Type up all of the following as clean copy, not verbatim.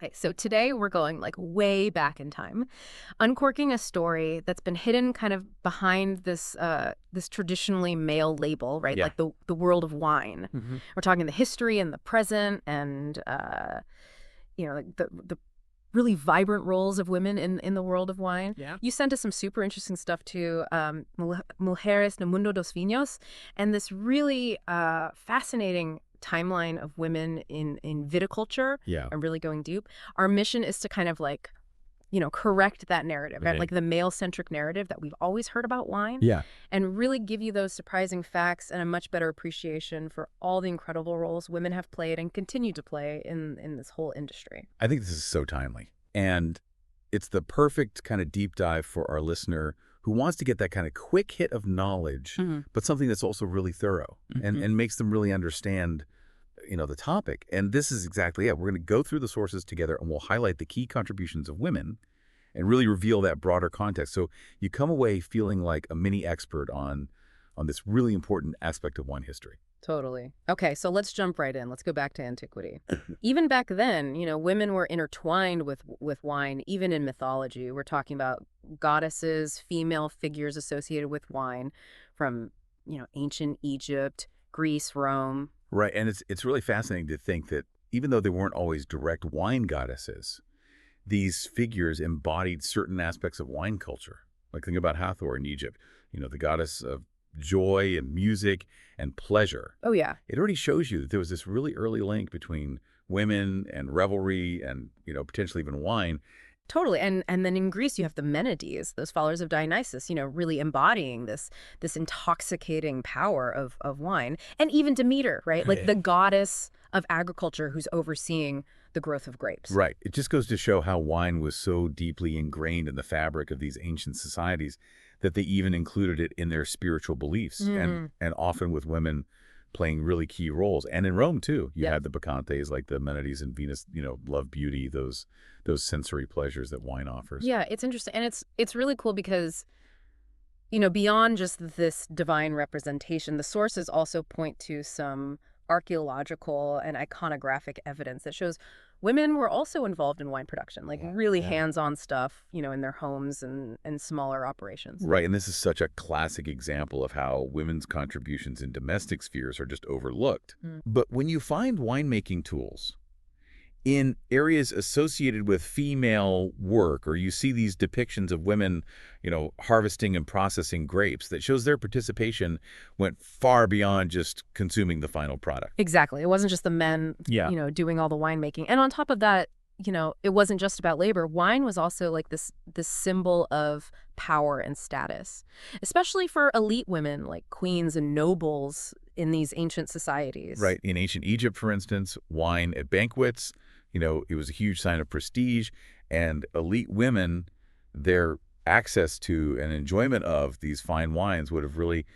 Okay, so today we're going like way back in time, uncorking a story that's been hidden kind of behind this traditionally male label, right? Yeah. Like the world of wine. hmm We're talking the history and the present, and like the really vibrant roles of women in the world of wine. Yeah. You sent us some super interesting stuff to Mujeres no Mundo dos Vinos, and this really fascinating timeline of women in viticulture. Yeah. I'm really going deep. Our mission is to kind of like, correct that narrative, right? Right. Like the male-centric narrative that we've always heard about wine, Yeah. and really give you those surprising facts and a much better appreciation for all the incredible roles women have played and continue to play in this whole industry. I think this is so timely. And it's the perfect kind of deep dive for our listener who wants to get that kind of quick hit of knowledge, Hmm. but something that's also really thorough and makes them really understand, the topic. And this is exactly it. We're going to go through the sources together and we'll highlight the key contributions of women and really reveal that broader context. So you come away feeling like a mini expert on this really important aspect of wine history. Totally. Okay, so let's jump right in. Let's go back to antiquity. Even back then, women were intertwined with wine, even in mythology. We're talking about goddesses, female figures associated with wine from, ancient Egypt, Greece, Rome. Right, and it's really fascinating to think that even though they weren't always direct wine goddesses, these figures embodied certain aspects of wine culture. Like think about Hathor in Egypt, the goddess of joy and music and pleasure. Oh yeah. It already shows you that there was this really early link between women and revelry and, potentially even wine. Totally. And then in Greece you have the Menades, those followers of Dionysus, really embodying this intoxicating power of wine. And even Demeter, right? Like the goddess of agriculture who's overseeing the growth of grapes. Right. It just goes to show how wine was so deeply ingrained in the fabric of these ancient societies that they even included it in their spiritual beliefs and often with women playing really key roles. And in Rome too, you Yep. had the Bacchantes like the Menades and Venus, love beauty, those sensory pleasures that wine offers. Yeah, it's interesting. And it's really cool because beyond just this divine representation, the sources also point to some archaeological and iconographic evidence that shows women were also involved in wine production, like really Yeah. hands-on stuff, in their homes and smaller operations. Right, and this is such a classic example of how women's contributions in domestic spheres are just overlooked. Mm. But when you find winemaking tools in areas associated with female work, or you see these depictions of women, harvesting and processing grapes, that shows their participation went far beyond just consuming the final product. Exactly. It wasn't just the men, Yeah. doing all the winemaking. And on top of that, it wasn't just about labor. Wine was also like this symbol of power and status, especially for elite women like queens and nobles in these ancient societies. Right. In ancient Egypt, for instance, wine at banquets, it was a huge sign of prestige. And elite women, their access to and enjoyment of these fine wines would have really,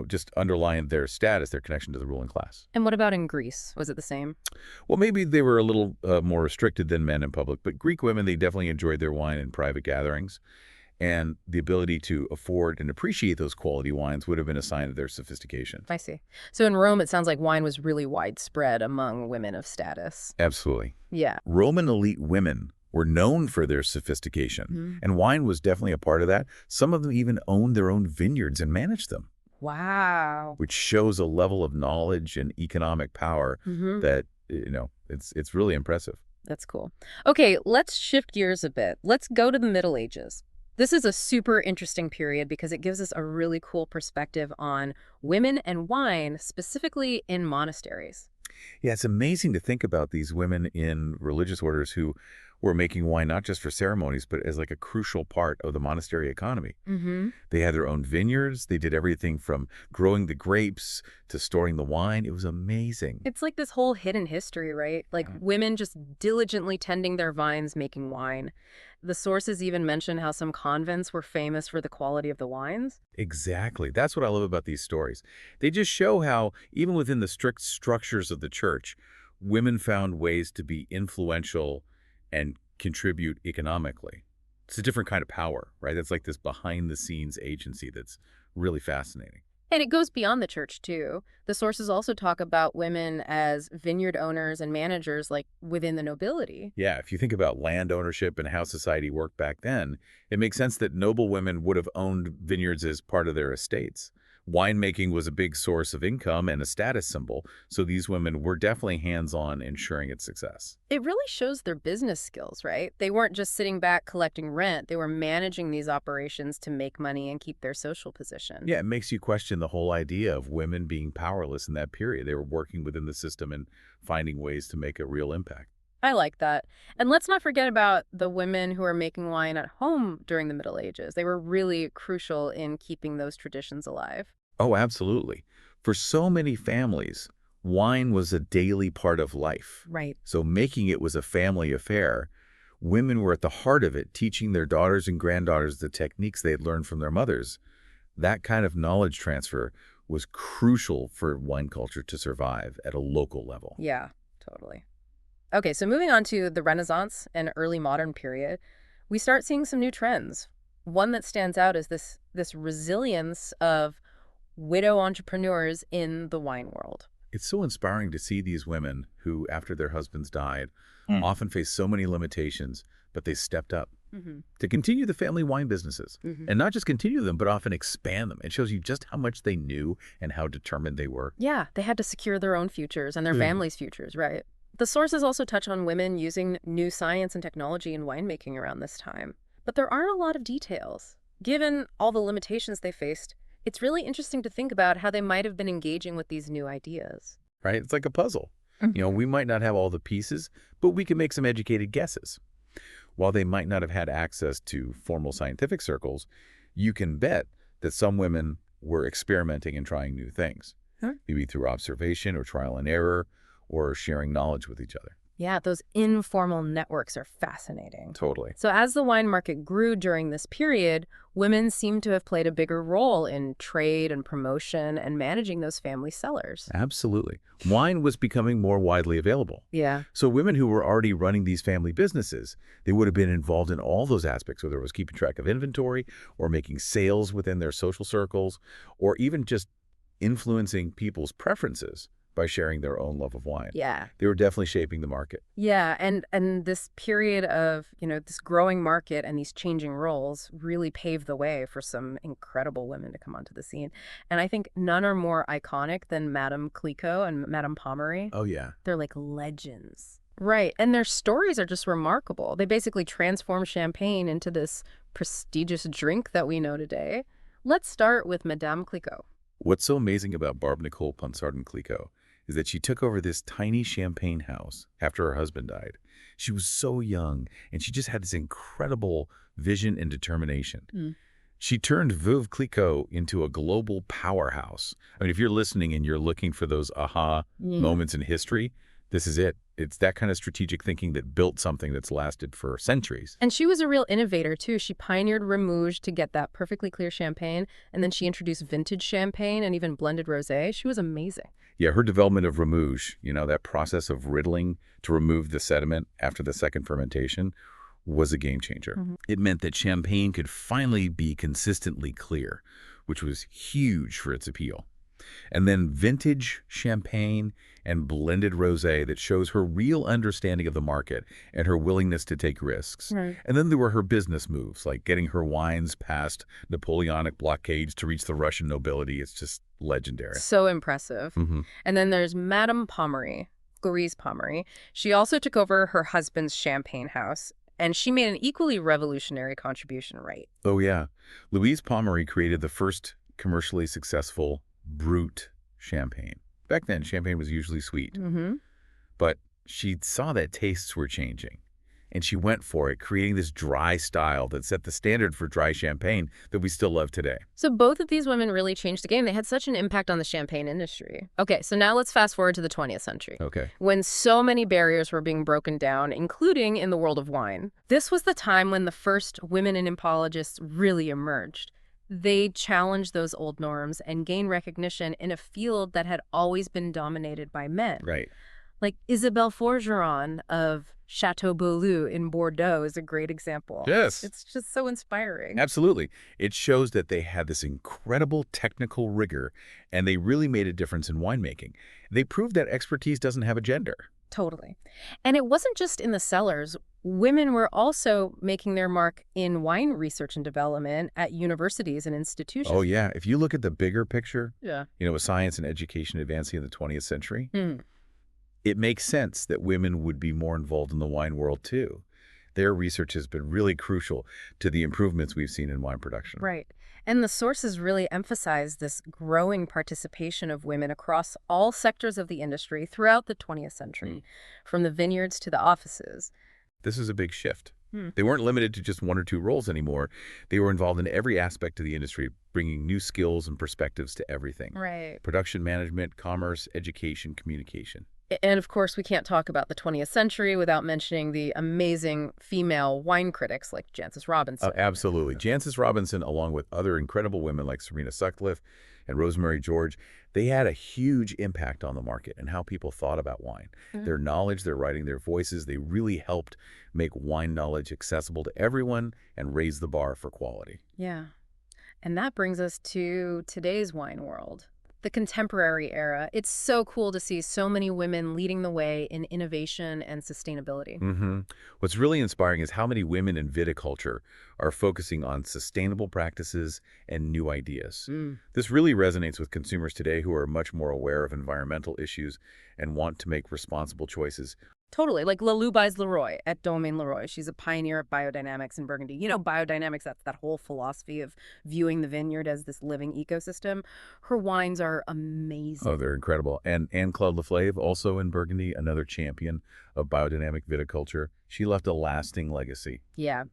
just underlined their status, their connection to the ruling class. And what about in Greece? Was it the same? Well, maybe they were a little more restricted than men in public, but Greek women, they definitely enjoyed their wine in private gatherings. And the ability to afford and appreciate those quality wines would have been a sign of their sophistication. I see. So in Rome, it sounds like wine was really widespread among women of status. Absolutely. Yeah. Roman elite women were known for their sophistication, Mhm. and wine was definitely a part of that. Some of them even owned their own vineyards and managed them, Wow. which shows a level of knowledge and economic power Hmm. that, it's really impressive. That's cool. Okay, let's shift gears a bit. Let's go to the Middle Ages. This is a super interesting period because it gives us a really cool perspective on women and wine, specifically in monasteries. Yeah, it's amazing to think about these women in religious orders who were making wine not just for ceremonies, but as like a crucial part of the monastery economy. Mm-hmm. They had their own vineyards. They did everything from growing the grapes to storing the wine. It was amazing. It's like this whole hidden history, right? Like women just diligently tending their vines, making wine. The sources even mention how some convents were famous for the quality of the wines. Exactly. That's what I love about these stories. They just show how, even within the strict structures of the church, women found ways to be influential and contribute economically. It's a different kind of power, right? That's like this behind-the-scenes agency that's really fascinating. And it goes beyond the church, too. The sources also talk about women as vineyard owners and managers, like within the nobility. Yeah, if you think about land ownership and how society worked back then, it makes sense that noble women would have owned vineyards as part of their estates. Winemaking was a big source of income and a status symbol, so these women were definitely hands-on ensuring its success. It really shows their business skills, right? They weren't just sitting back collecting rent. They were managing these operations to make money and keep their social position. Yeah, it makes you question the whole idea of women being powerless in that period. They were working within the system and finding ways to make a real impact. I like that. And let's not forget about the women who are making wine at home during the Middle Ages. They were really crucial in keeping those traditions alive. Oh, absolutely. For so many families, wine was a daily part of life. Right. So making it was a family affair. Women were at the heart of it, teaching their daughters and granddaughters the techniques they had learned from their mothers. That kind of knowledge transfer was crucial for wine culture to survive at a local level. Yeah, totally. Okay, so moving on to the Renaissance and early modern period, we start seeing some new trends. One that stands out is this resilience of widow entrepreneurs in the wine world. It's so inspiring to see these women who, after their husbands died, Mm. often faced so many limitations, but they stepped up Mm-hmm. to continue the family wine businesses. Mm-hmm. And not just continue them, but often expand them. It shows you just how much they knew and how determined they were. Yeah, they had to secure their own futures and their Mhm. families' futures, right? The sources also touch on women using new science and technology in winemaking around this time. But there aren't a lot of details. Given all the limitations they faced, it's really interesting to think about how they might have been engaging with these new ideas. Right? It's like a puzzle. Mhm. You know, we might not have all the pieces, but we can make some educated guesses. While they might not have had access to formal scientific circles, you can bet that some women were experimenting and trying new things, Sure. maybe through observation or trial and error or sharing knowledge with each other. Yeah, those informal networks are fascinating. Totally. So as the wine market grew during this period, women seem to have played a bigger role in trade and promotion and managing those family cellars. Absolutely. Wine was becoming more widely available. Yeah. So women who were already running these family businesses, they would have been involved in all those aspects, whether it was keeping track of inventory or making sales within their social circles, or even just influencing people's preferences by sharing their own love of wine. Yeah. They were definitely shaping the market. Yeah, and this period of, this growing market and these changing roles really paved the way for some incredible women to come onto the scene. And I think none are more iconic than Madame Clicquot and Madame Pommery. Oh, yeah. They're like legends. Right, and their stories are just remarkable. They basically transformed champagne into this prestigious drink that we know today. Let's start with Madame Clicquot. What's so amazing about Barbe Nicole Ponsardin Clicquot is that she took over this tiny champagne house after her husband died. She was so young, and she just had this incredible vision and determination. Mm. She turned Veuve Clicquot into a global powerhouse. I mean, if you're listening and you're looking for those aha moments in history, this is it. It's that kind of strategic thinking that built something that's lasted for centuries. And she was a real innovator, too. She pioneered Remouge to get that perfectly clear champagne, and then she introduced vintage champagne and even blended rosé. She was amazing. Yeah, her development of Remouge, that process of riddling to remove the sediment after the second fermentation, was a game changer. Mhm. It meant that champagne could finally be consistently clear, which was huge for its appeal. And then vintage champagne and blended rosé that shows her real understanding of the market and her willingness to take risks. Right. And then there were her business moves, like getting her wines past Napoleonic blockades to reach the Russian nobility. It's just legendary. So impressive. Mm-hmm. And then there's Madame Pommery, Louise Pommery. She also took over her husband's champagne house, and she made an equally revolutionary contribution, right? Oh, yeah. Louise Pommery created the first commercially successful brut champagne. Back then, champagne was usually sweet, Mm-hmm. but she saw that tastes were changing, and she went for it, creating this dry style that set the standard for dry champagne that we still love today. So both of these women really changed the game. They had such an impact on the champagne industry. Okay, so now let's fast forward to the 20th century. Okay. When so many barriers were being broken down, including in the world of wine. This was the time when the first women entomologists really emerged. They challenged those old norms and gained recognition in a field that had always been dominated by men. Right. Like Isabelle Forgeron of Chateau Beaulieu in Bordeaux is a great example. Yes. It's just so inspiring. Absolutely. It shows that they had this incredible technical rigor, and they really made a difference in winemaking. They proved that expertise doesn't have a gender. Totally. And it wasn't just in the cellars. Women were also making their mark in wine research and development at universities and institutions. Oh, yeah. If you look at the bigger picture, Yeah. with science and education advancing in the 20th century, Hmm. it makes sense that women would be more involved in the wine world, too. Their research has been really crucial to the improvements we've seen in wine production. Right. And the sources really emphasize this growing participation of women across all sectors of the industry throughout the 20th century, from the vineyards to the offices. This is a big shift. Hmm. They weren't limited to just one or two roles anymore. They were involved in every aspect of the industry, bringing new skills and perspectives to everything. Right. Production management, commerce, education, communication. And of course, we can't talk about the 20th century without mentioning the amazing female wine critics like Jancis Robinson. Absolutely. Jancis Robinson, along with other incredible women like Serena Sutcliffe and Rosemary George, they had a huge impact on the market and how people thought about wine. Their knowledge, their writing, their voices, they really helped make wine knowledge accessible to everyone and raise the bar for quality. Yeah. And that brings us to today's wine world, the contemporary era. It's so cool to see so many women leading the way in innovation and sustainability. What's really inspiring is how many women in viticulture are focusing on sustainable practices and new ideas. This really resonates with consumers today who are much more aware of environmental issues and want to make responsible choices. Totally. Like Lalou Leroy at Domaine Leroy. She's a pioneer of biodynamics in Burgundy. You know, biodynamics, that's that whole philosophy of viewing the vineyard as this living ecosystem. Her wines are amazing. Oh, they're incredible. And Anne-Claude Leflaive, also in Burgundy, another champion of biodynamic viticulture. She left a lasting legacy. Yeah.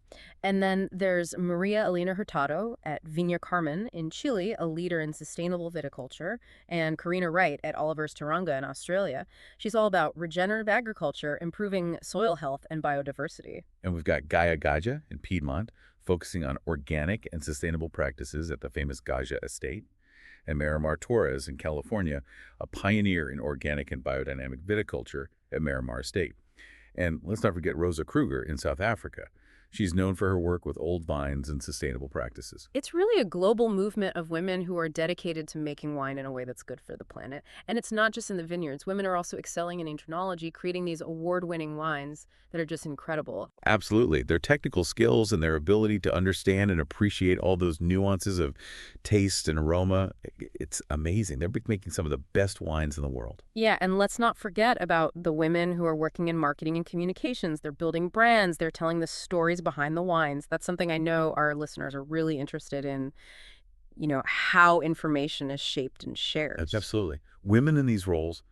And then there's Maria Elena Hurtado at Viña Carmen in Chile, a leader in sustainable viticulture, and Karina Wright at Oliver's Turanga in Australia. She's all about regenerative agriculture, improving soil health and biodiversity. And we've got Gaia Gaja in Piedmont, focusing on organic and sustainable practices at the famous Gaja estate. And Miramar Torres in California, a pioneer in organic and biodynamic viticulture at Miramar Estate. And let's not forget Rosa Kruger in South Africa. She's known for her work with old vines and sustainable practices. It's really a global movement of women who are dedicated to making wine in a way that's good for the planet. And it's not just in the vineyards. Women are also excelling in entenology, creating these award-winning wines that are just incredible. Absolutely. Their technical skills and their ability to understand and appreciate all those nuances of taste and aroma, it's amazing. They're making some of the best wines in the world. Yeah, and let's not forget about the women who are working in marketing and communications. They're building brands. They're telling the stories behind the wines. That's something I know our listeners are really interested in, how information is shaped and shared. Absolutely. Women in these roles,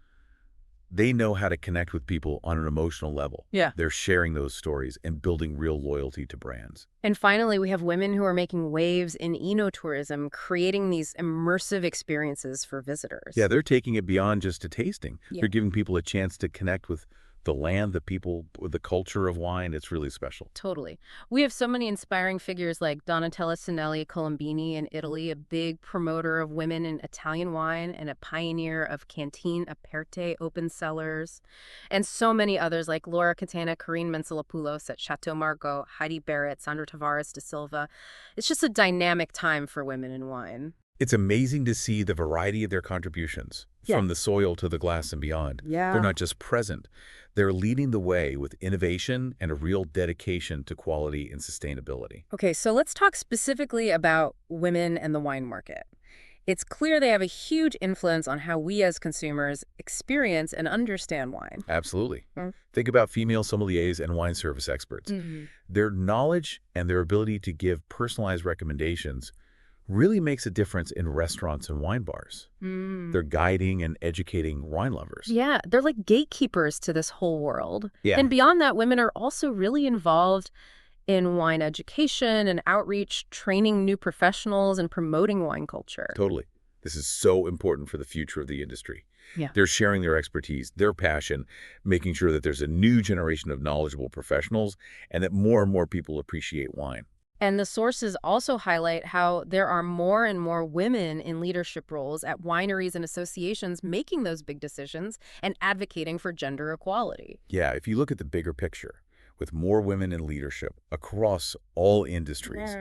they know how to connect with people on an emotional level. Yeah. They're sharing those stories and building real loyalty to brands. And finally, we have women who are making waves in enotourism, creating these immersive experiences for visitors. Yeah, they're taking it beyond just a tasting. Yeah. They're giving people a chance to connect with the land, the people, the culture of wine. It's really special. Totally. We have so many inspiring figures like Donatella Sinelli Colombini in Italy, a big promoter of women in Italian wine and a pioneer of Canteen Aperte open cellars, and so many others like Laura Catana, Corinne Mensalopoulos at Chateau Margaux, Heidi Barrett, Sandra Tavares de Silva. It's just a dynamic time for women in wine. It's amazing to see the variety of their contributions, from the soil to the glass and beyond. Yeah. They're not just present. They're leading the way with innovation and a real dedication to quality and sustainability. Okay, so let's talk specifically about women and the wine market. It's clear they have a huge influence on how we as consumers experience and understand wine. Absolutely. Think about female sommeliers and wine service experts. Their knowledge and their ability to give personalized recommendations really makes a difference in restaurants and wine bars. They're guiding and educating wine lovers. Yeah, they're like gatekeepers to this whole world. Yeah. And beyond that, women are also really involved in wine education and outreach, training new professionals and promoting wine culture. Totally. This is so important for the future of the industry. Yeah. They're sharing their expertise, their passion, making sure that there's a new generation of knowledgeable professionals and that more and more people appreciate wine. And the sources also highlight how there are more and more women in leadership roles at wineries and associations making those big decisions and advocating for gender equality. Yeah, if you look at the bigger picture, with more women in leadership across all industries,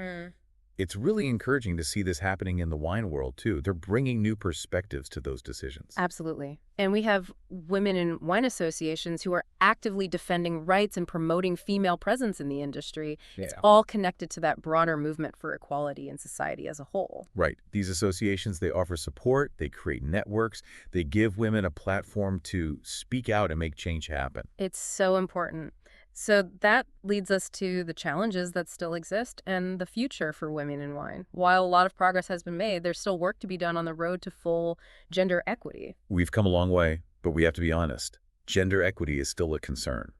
it's really encouraging to see this happening in the wine world, too. They're bringing new perspectives to those decisions. Absolutely. And we have women in wine associations who are actively defending rights and promoting female presence in the industry. It's Yeah. all connected to that broader movement for equality in society as a whole. Right. These associations, they offer support, they create networks, they give women a platform to speak out and make change happen. It's so important. So that leads us to the challenges that still exist and the future for women in wine. While a lot of progress has been made, there's still work to be done on the road to full gender equity. We've come a long way, but we have to be honest. Gender equity is still a concern.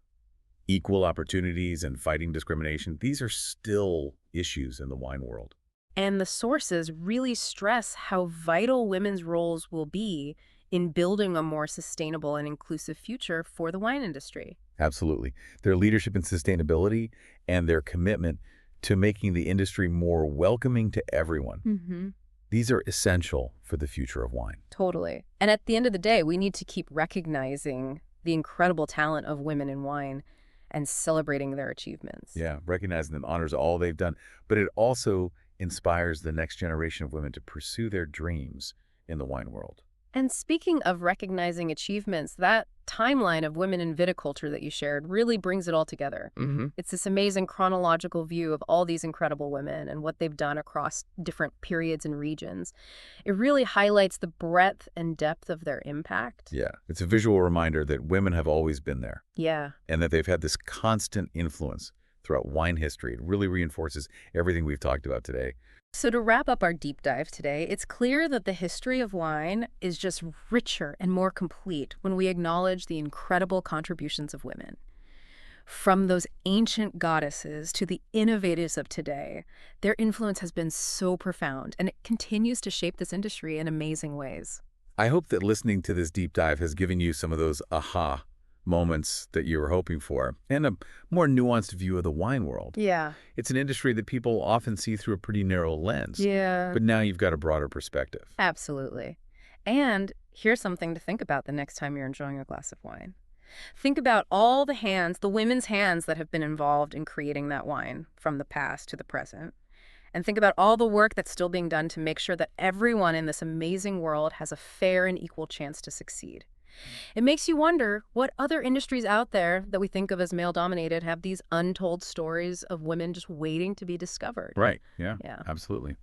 Equal opportunities and fighting discrimination, these are still issues in the wine world. And the sources really stress how vital women's roles will be in building a more sustainable and inclusive future for the wine industry. Absolutely. Their leadership in sustainability and their commitment to making the industry more welcoming to everyone. These are essential for the future of wine. Totally. And at the end of the day, we need to keep recognizing the incredible talent of women in wine and celebrating their achievements. Yeah, recognizing them honors all they've done, but it also inspires the next generation of women to pursue their dreams in the wine world. And speaking of recognizing achievements, that timeline of women in viticulture that you shared really brings it all together. It's this amazing chronological view of all these incredible women and what they've done across different periods and regions. It really highlights the breadth and depth of their impact. Yeah, it's a visual reminder that women have always been there Yeah. and that they've had this constant influence throughout wine history. It really reinforces everything we've talked about today. So to wrap up our deep dive today, it's clear that the history of wine is just richer and more complete when we acknowledge the incredible contributions of women. From those ancient goddesses to the innovators of today, their influence has been so profound, and it continues to shape this industry in amazing ways. I hope that listening to this deep dive has given you some of those aha moments that you were hoping for and a more nuanced view of the wine world. Yeah. It's an industry that people often see through a pretty narrow lens, Yeah. but now you've got a broader perspective. Absolutely. And here's something to think about the next time you're enjoying a glass of wine. Think about all the hands, the women's hands that have been involved in creating that wine from the past to the present. And think about all the work that's still being done to make sure that everyone in this amazing world has a fair and equal chance to succeed. It makes you wonder what other industries out there that we think of as male-dominated have these untold stories of women just waiting to be discovered. Right. Yeah, Yeah. absolutely.